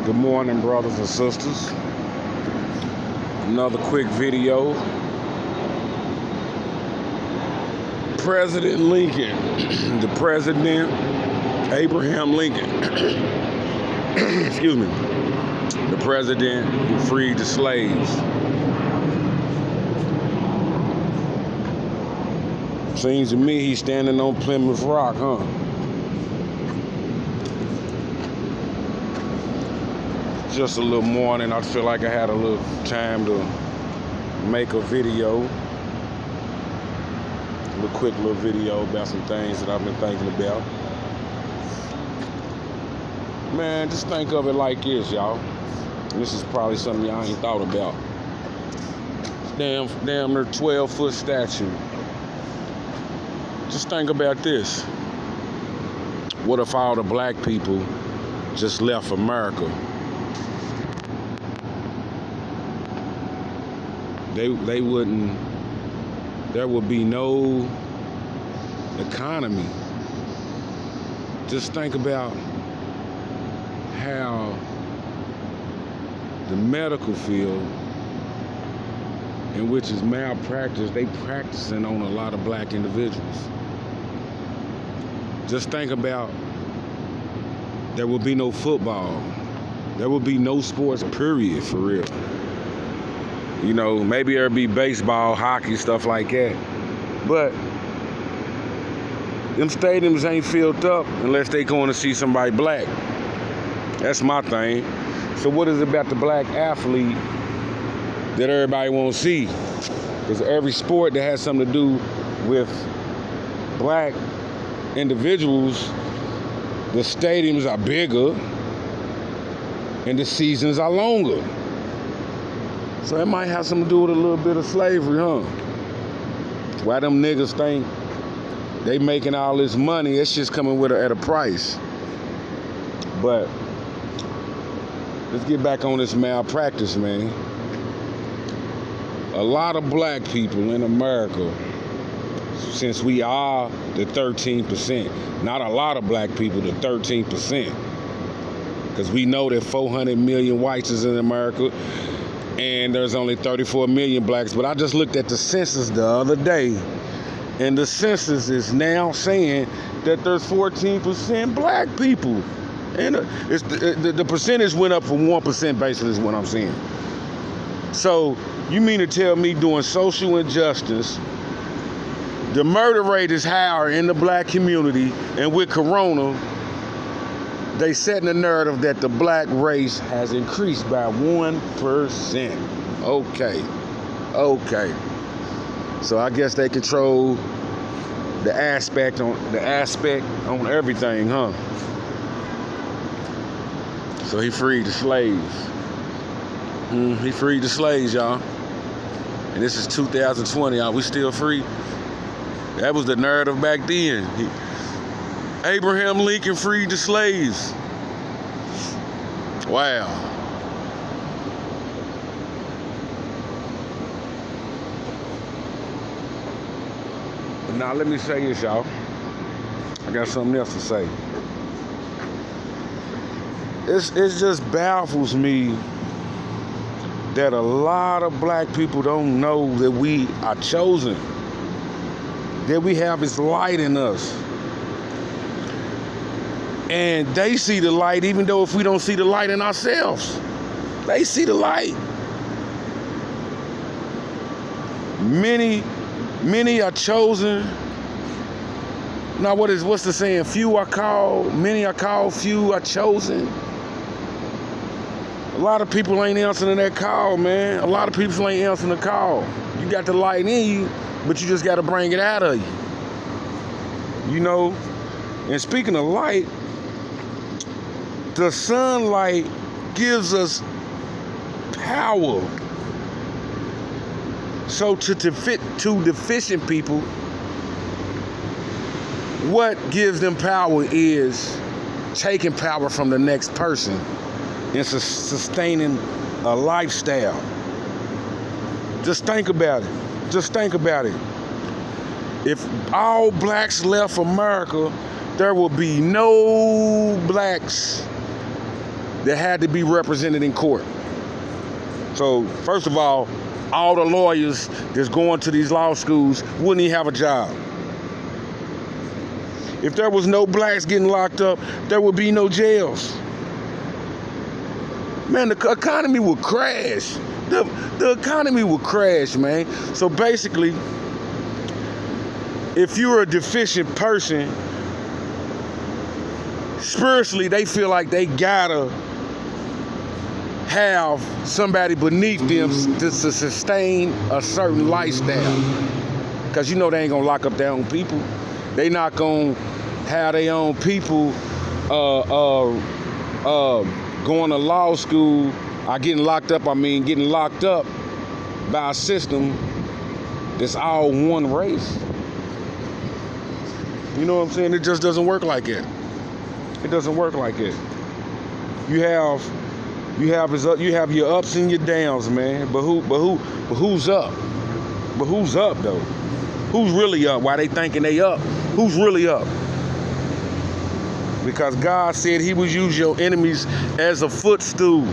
Good morning, brothers and sisters. Another quick video. President Lincoln, the President Abraham Lincoln, excuse me, the president who freed the slaves. Seems to me he's standing on Plymouth Rock, huh? Just a little morning. I feel like I had a little time to make a video, a quick little video about some things that I've been thinking about. Man, just think of it like this, y'all. This is probably something y'all ain't thought about. Damn near 12-foot statue. Just think about this. What if all the black people just left America? They wouldn't, there would be no economy. Just think about how the medical field, in which is malpractice, they practicing on a lot of black individuals. Just think about, there would be no football. There would be no sports, period, for real. You know, maybe there'd be baseball, hockey, stuff like that. But them stadiums ain't filled up unless they going to see somebody black. That's my thing. So what is it about the black athlete that everybody won't see? Because every sport that has something to do with black individuals, the stadiums are bigger and the seasons are longer. So it might have something to do with a little bit of slavery, huh? Why them niggas think they making all this money, it's just coming with at a price. But let's get back on this malpractice, man. A lot of black people in America, since we are the 13%, not a lot of black people, the 13%, because we know that 400 million whites is in America, and there's only 34 million blacks. But I just looked at the census the other day, and the census is now saying that there's 14% black people. And the percentage went up from 1% basically is what I'm saying. So you mean to tell me doing social injustice, the murder rate is higher in the black community, and with Corona, they setting the narrative that the black race has increased by 1%. Okay. So I guess they control the aspect on everything, huh? So he freed the slaves. He freed the slaves, y'all. And this is 2020, y'all. We still free. That was the narrative back then. Abraham Lincoln freed the slaves. Wow. Now let me say this, y'all. I got something else to say. It just baffles me that a lot of black people don't know that we are chosen, that we have this light in us. And they see the light, even though if we don't see the light in ourselves, they see the light. Many are chosen. Now what's the saying? Few are called, many are called, few are chosen. A lot of people ain't answering that call, man. A lot of people ain't answering the call. You got the light in you, but you just got to bring it out of you. You know? And speaking of light, the sunlight gives us power. So to deficient people, what gives them power is taking power from the next person and sustaining a lifestyle. Just think about it. If all blacks left America, there will be no blacks that had to be represented in court. So first of all the lawyers that's going to these law schools wouldn't even have a job. If there was no blacks getting locked up, there would be no jails. Man, the economy would crash. The economy would crash, man. So basically, if you're a deficient person, spiritually, they feel like they gotta have somebody beneath them to sustain a certain lifestyle. Because you know they ain't gonna lock up their own people. They not gonna have their own people going to law school, getting locked up by a system that's all one race. You know what I'm saying? It just doesn't work like that. It doesn't work like that. You have your ups and your downs, man. But who's up? But who's up though? Who's really up? Why they thinking they up? Who's really up? Because God said he would use your enemies as a footstool.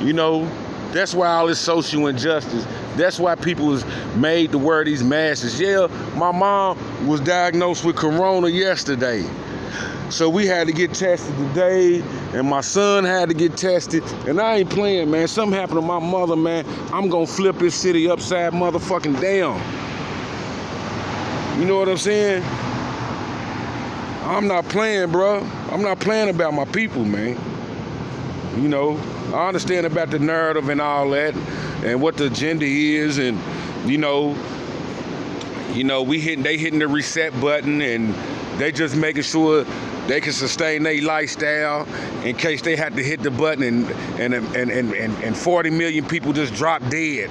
You know, that's why all this social injustice, that's why people is made to wear these masks. Yeah, my mom was diagnosed with corona yesterday. So we had to get tested today, and my son had to get tested. And I ain't playing, man. Something happened to my mother, man. I'm gonna flip this city upside motherfucking down. You know what I'm saying? I'm not playing, bro. I'm not playing about my people, man. You know, I understand about the narrative and all that, and what the agenda is, and they hitting the reset button, and they just making sure they can sustain their lifestyle in case they had to hit the button and 40 million people just drop dead.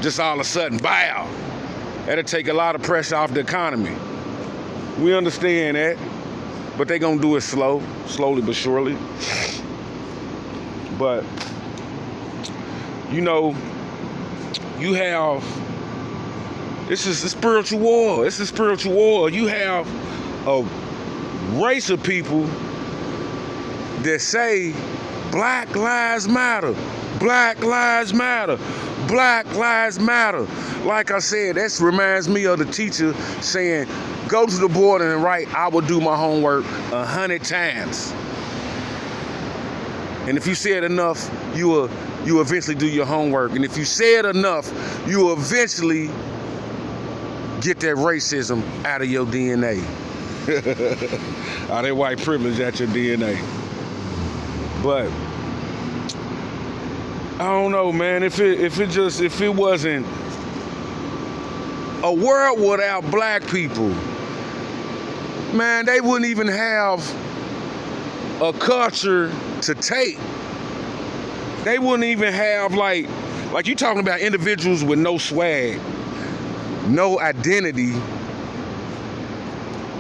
Just all of a sudden, bow. That'll take a lot of pressure off the economy. We understand that, but they gonna do it slowly but surely. But, you know, you have, this is a spiritual war. It's a spiritual war. You have a race of people that say Black Lives Matter, Black Lives Matter, Black Lives Matter. Like I said, that reminds me of the teacher saying, go to the board and write, I will do my homework 100 times. And if you say it enough, you will eventually do your homework. And if you say it enough, you will eventually get that racism out of your DNA. Out of that white privilege out your DNA. But I don't know, man. If it wasn't a world without black people, man, they wouldn't even have a culture to take. They wouldn't even have like you talking about individuals with no swag, no identity.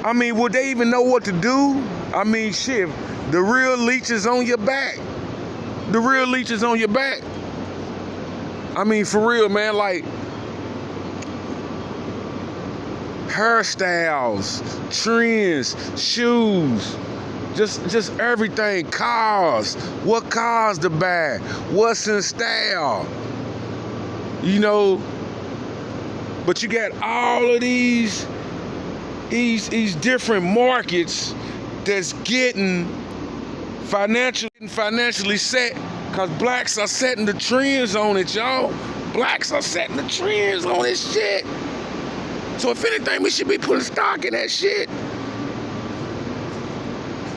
I mean, would they even know what to do? I mean, shit, the real leech is on your back. The real leech is on your back. I mean, for real, man, like hairstyles, trends, shoes, just everything, cars, what cars to buy, what's in style, you know. But you got all of these different markets that's getting financially set, because blacks are setting the trends on it, y'all. Blacks are setting the trends on this shit. So if anything, we should be putting stock in that shit.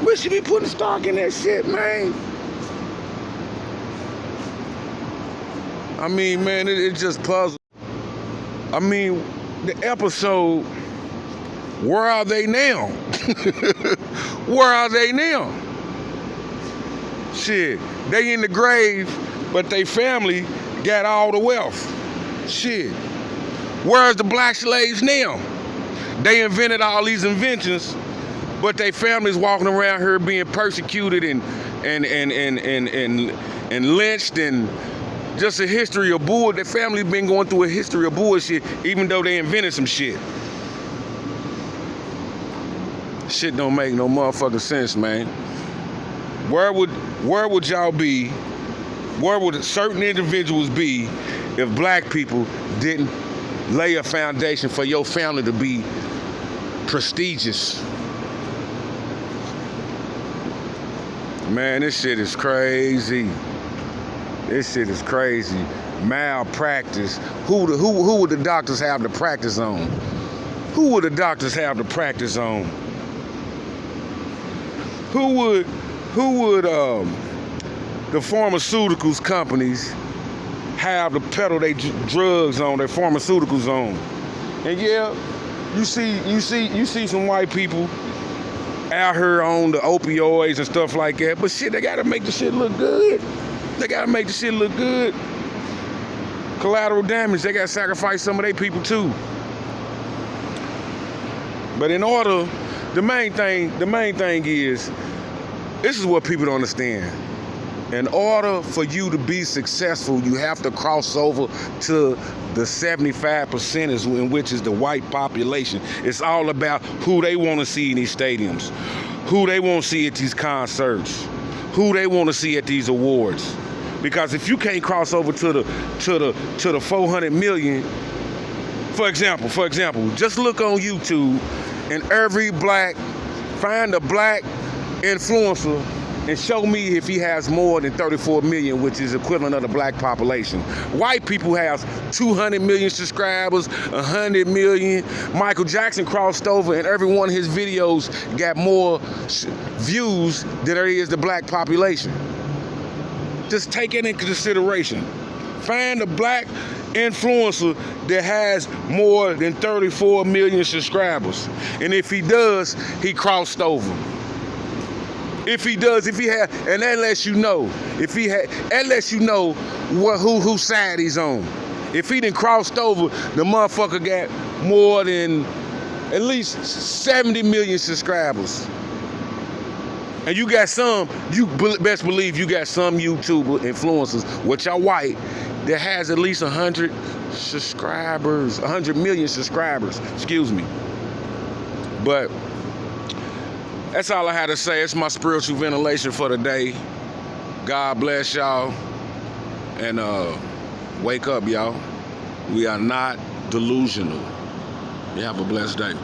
We should be putting stock in that shit, man. I mean, man, it just puzzles. I mean, the episode, where are they now? Where are they now? Shit, they in the grave, but they family got all the wealth. Shit, where's the black slaves now? They invented all these inventions, but they families walking around here being persecuted and lynched, and just a history of bull. Their family been going through a history of bullshit, even though they invented some shit. Shit don't make no motherfucking sense, man. Where would y'all be? Where would certain individuals be if black people didn't lay a foundation for your family to be prestigious? Man, this shit is crazy. This shit is crazy. Malpractice. Who would the doctors have to practice on? Who would the doctors have to practice on? Who would the pharmaceuticals companies have to peddle their drugs on, their pharmaceuticals on? And yeah, you see some white people out here on the opioids and stuff like that, but shit, they gotta make the shit look good. They gotta make the shit look good. Collateral damage, they gotta sacrifice some of their people too. But in order, the main thing is, this is what people don't understand. In order for you to be successful, you have to cross over to the 75% in which is the white population. It's all about who they want to see in these stadiums, who they want to see at these concerts, who they want to see at these awards. Because if you can't cross over to the 400 million, for example, just look on YouTube and find a black influencer and show me if he has more than 34 million, which is equivalent of the black population. White people have 200 million subscribers, 100 million. Michael Jackson crossed over and every one of his videos got more views than there is the black population. Just take it into consideration. Find a black influencer that has more than 34 million subscribers. And if he does, he crossed over. If he does, and that lets you know, that lets you know whose side he's on. If he done crossed over, the motherfucker got more than at least 70 million subscribers. And you got some, you best believe you got some YouTube influencers, which are white, that has at least 100 subscribers, 100 million subscribers, excuse me. But that's all I had to say. It's my spiritual ventilation for the day. God bless y'all. And wake up, y'all. We are not delusional. You have a blessed day.